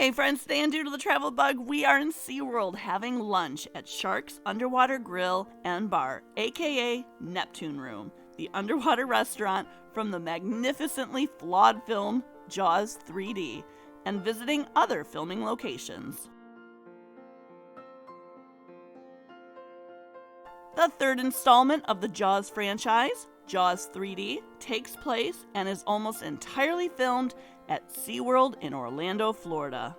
Hey friends, today on Doodle the Travel Bug, we are in SeaWorld having lunch at Shark's Underwater Grill and Bar, aka Neptune Room, the underwater restaurant from the magnificently flawed film Jaws 3D, and visiting other filming locations. The third installment of the Jaws franchise, Jaws 3D, takes place and is almost entirely filmed at SeaWorld in Orlando, Florida.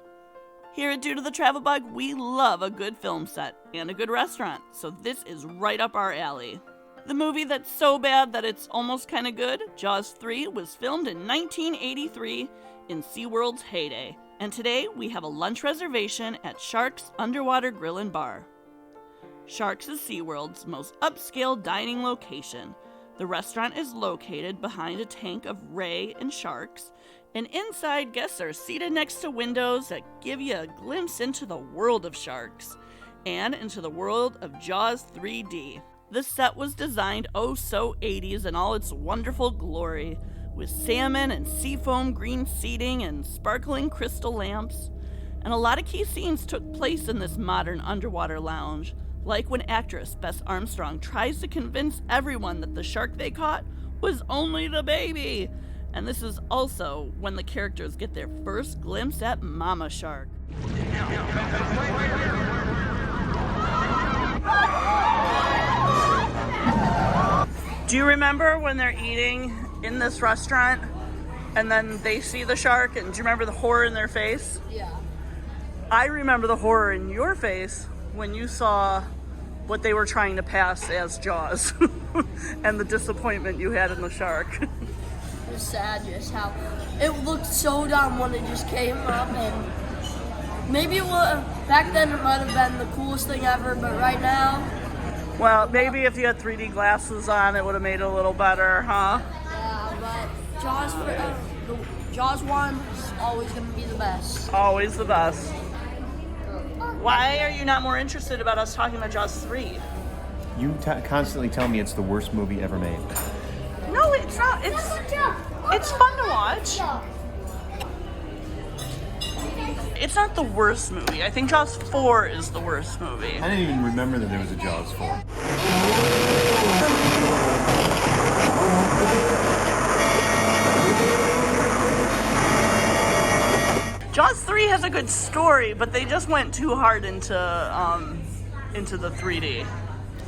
Here at Doodle the Travel Bug, we love a good film set and a good restaurant, so this is right up our alley. The movie that's so bad that it's almost kind of good, Jaws 3, was filmed in 1983 in SeaWorld's heyday, and today we have a lunch reservation at Shark's Underwater Grill and Bar. Shark's is SeaWorld's most upscale dining location. The restaurant is located behind a tank of ray and sharks, and inside guests are seated next to windows that give you a glimpse into the world of sharks and into the world of Jaws 3D. The set was designed oh so 80s in all its wonderful glory, with salmon and seafoam green seating and sparkling crystal lamps. And a lot of key scenes took place in this modern underwater lounge, like when actress Bess Armstrong tries to convince everyone that the shark they caught was only the baby. And this is also when the characters get their first glimpse at Mama Shark. Do you remember when they're eating in this restaurant and then they see the shark, and do you remember the horror in their face? Yeah. I remember the horror in your face when you saw what they were trying to pass as Jaws and the disappointment you had in the shark. It was sad just how it looked so dumb when it just came up, and maybe it was, back then it might have been the coolest thing ever, but right now... Well, maybe if you had 3D glasses on, it would have made it a little better, huh? Yeah, but Jaws 1 is always going to be the best. Always the best. Why are you not more interested about us talking about Jaws 3? You constantly tell me it's the worst movie ever made. No, it's not. It's fun to watch. It's not the worst movie. I think Jaws 4 is the worst movie. I didn't even remember that there was a Jaws 4. Jaws 3 has a good story, but they just went too hard into the 3D.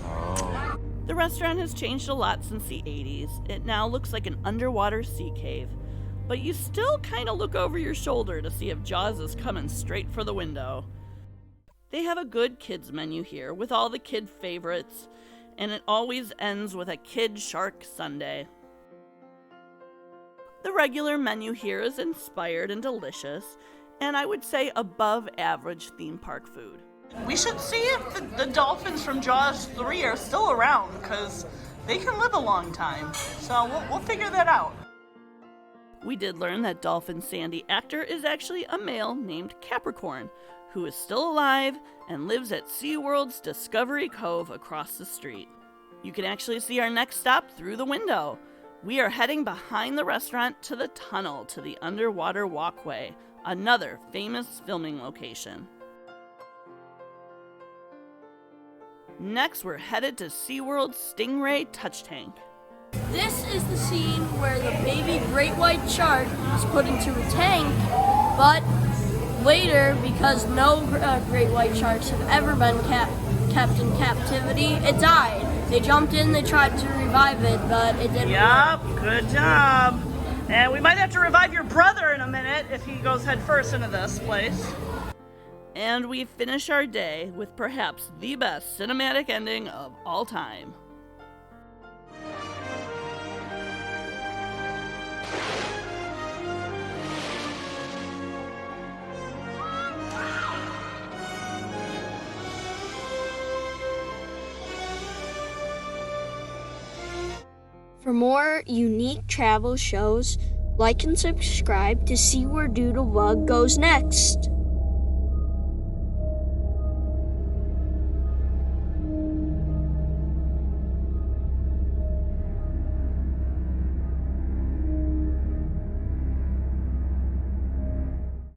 Oh. The restaurant has changed a lot since the 80s. It now looks like an underwater sea cave, but you still kind of look over your shoulder to see if Jaws is coming straight for the window. They have a good kids menu here with all the kid favorites, and it always ends with a kid shark sundae. The regular menu here is inspired and delicious, and I would say above average theme park food. We should see if the dolphins from Jaws 3 are still around, because they can live a long time. So we'll figure that out. We did learn that Dolphin Sandy actor is actually a male named Capricorn, who is still alive and lives at SeaWorld's Discovery Cove across the street. You can actually see our next stop through the window. We are heading behind the restaurant to the tunnel to the underwater walkway, another famous filming location. Next, we're headed to SeaWorld's Stingray Touch Tank. This is the scene where the baby great white shark is put into a tank, but later, because no great white sharks have ever been kept in captivity, it died. They jumped in, they tried to revive it, but it didn't work. Good job. And we might have to revive your brother in a minute if he goes head first into this place. And we finish our day with perhaps the best cinematic ending of all time. For more unique travel shows, like and subscribe to see where Doodle Bug goes next.